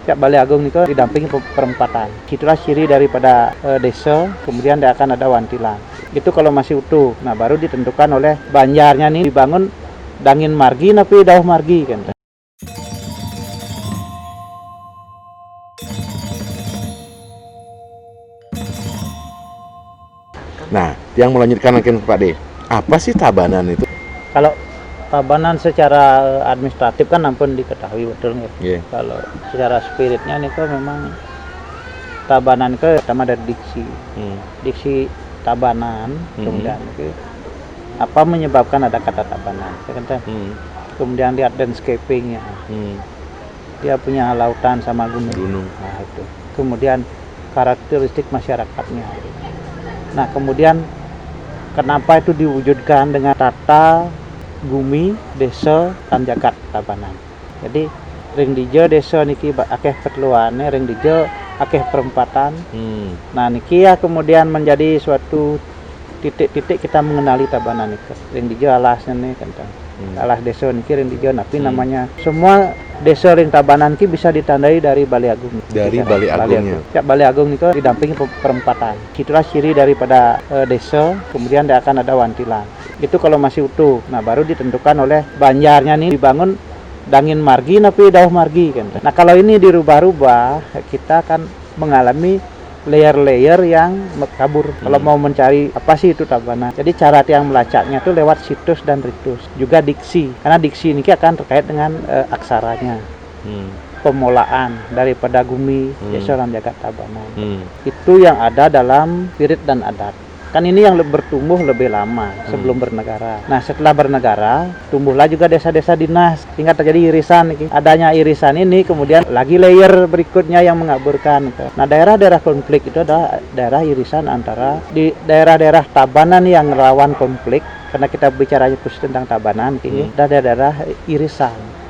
Tiap Balai Agung itu didampingi perempatan. Itulah ciri daripada desa, kemudian dia akan ada wantilan. Itu kalau masih utuh. Nah, baru ditentukan oleh banjarnya nih dibangun dangin margi tapi dauh margi kan. Nah, yang melanjutkan mungkin Pak D, apa sih tabanan itu? Kalau tabanan secara administratif kan ampun diketahui betul nggak? Yeah. Kalau secara spiritnya nih kok memang tabanan ke pertama dari diksi. Diksi tabanan, kemudian ke apa menyebabkan ada kata tabanan. Kemudian lihat landscaping-nya. Dia punya lautan sama gunung. Nah, itu. Kemudian karakteristik masyarakatnya. Nah, kemudian kenapa itu diwujudkan dengan tata bumi desa dan jagat tabanan. Jadi ring dijo desa niki akeh perluane, ring dijo akeh perempatan. Nah, niki ya kemudian menjadi suatu titik-titik kita mengenali tabanan itu. Ring dijo alasnya nih kan. Alas desa niki ring dijo tapi namanya semua desa ring tabanan ki bisa ditandai dari Balai Agung. Dari Balai Agungnya. Tiap Balai Agung itu didampingi perempatan. Itulah ciri daripada desa, kemudian dia akan ada wantilan. Itu kalau masih utuh. Nah, baru ditentukan oleh banjarnya nih dibangun dangin margi tapi dauh margi kan. Nah, kalau ini dirubah-rubah, kita akan mengalami layer-layer yang kabur. Kalau mau mencari apa sih itu tabanan. Jadi cara yang melacaknya itu lewat situs dan ritus. Juga diksi. Karena diksi ini akan terkait dengan aksaranya. Pemulaan daripada gumi desa dan jagat tabanan. Itu yang ada dalam spirit dan adat. Kan ini yang bertumbuh lebih lama sebelum bernegara. Nah, setelah bernegara, tumbuhlah juga desa-desa dinas. Tinggal terjadi irisan. Adanya irisan ini, kemudian lagi layer berikutnya yang mengaburkan. Nah, daerah-daerah konflik itu adalah daerah irisan antara di daerah-daerah tabanan yang rawan konflik. Karena kita bicara khusus tentang tabanan, ini ada daerah irisan.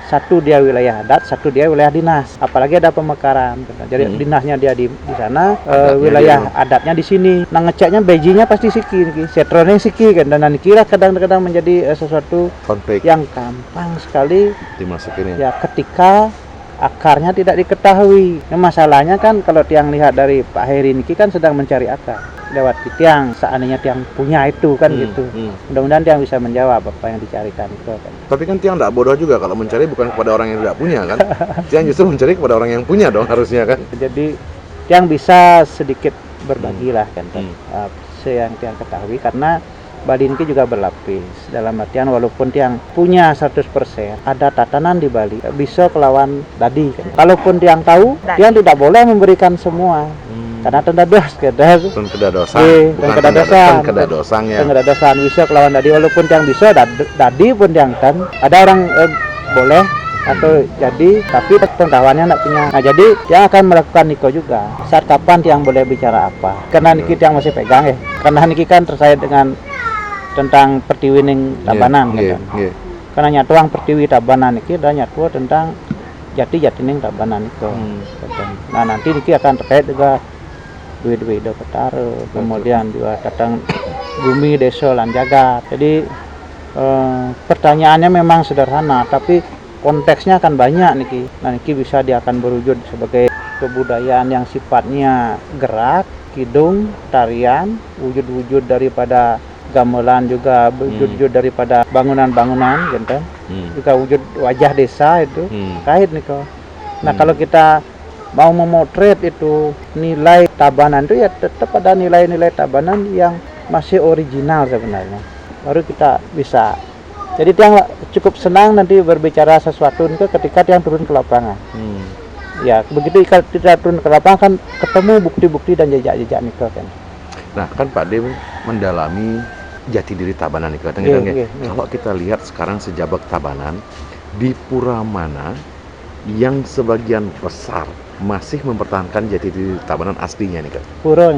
Satu dia wilayah adat, satu dia wilayah dinas. Apalagi ada pemekaran. Jadi dinasnya dia di sana, wilayah adatnya di sini. Nah, ngeceknya bejinya pasti siki, setronnya siki kan. Dan kira kadang-kadang menjadi sesuatu konflik yang gampang sekali dimasukin ya ketika akarnya tidak diketahui. Nah, masalahnya kan kalau tiang lihat dari Pak Heri ini kan sedang mencari akar lewat tiang, seandainya tiang punya itu kan gitu. Mudah-mudahan tiang bisa menjawab apa yang dicarikan itu kan. Tapi kan tiang tidak bodoh juga kalau mencari bukan kepada orang yang tidak punya kan. Tiang justru mencari kepada orang yang punya dong harusnya kan. Jadi tiang bisa sedikit berbagi lah kan. Yang tiang ketahui karena Bali ini juga berlapis. Dalam artian walaupun tiang punya 100%, ada tatanan di Bali bisa kelawan dadi kan. Kalaupun tiang tahu, tiang tidak boleh memberikan semua. Karena tendados kedadosan bisa kelawan dadi, walaupun tiang bisa dadi pun tiang kan ada orang boleh atau jadi tapi pengetahuannya tidak punya. Nah, jadi tiang akan melakukan niko juga saat kapan tiang boleh bicara apa, karena niki tiang masih pegang karena niki kan terkait dengan tentang pertiwi ning tabanan karena nyatuang pertiwi tabanan niki dan nyatu tentang jati ning tabanan itu. Nah, nanti niki akan terkait juga duit-duit petara, kemudian juga tentang bumi desa lan jagat. Jadi pertanyaannya memang sederhana tapi konteksnya akan banyak niki. Nah, niki bisa dia akan berwujud sebagai kebudayaan yang sifatnya gerak, kidung, tarian, wujud-wujud daripada gamelan juga wujud daripada bangunan-bangunan gitu. Juga wujud wajah desa itu kait niko. Nah, kalau kita mau memotret itu nilai tabanan itu ya tetap ada nilai-nilai tabanan yang masih original sebenarnya. Baru kita bisa. Jadi tiang cukup senang nanti berbicara sesuatu itu ketika tiang turun ke lapangan. Ya, begitu kita turun ke lapangan kan ketemu bukti-bukti dan jejak-jejak niko kan. Nah, kan Pak D mendalami jati diri tabanan niko. Kalau kita lihat sekarang sejabak tabanan di pura mana yang sebagian besar masih mempertahankan jati diri tabanan aslinya nih Kak? Pura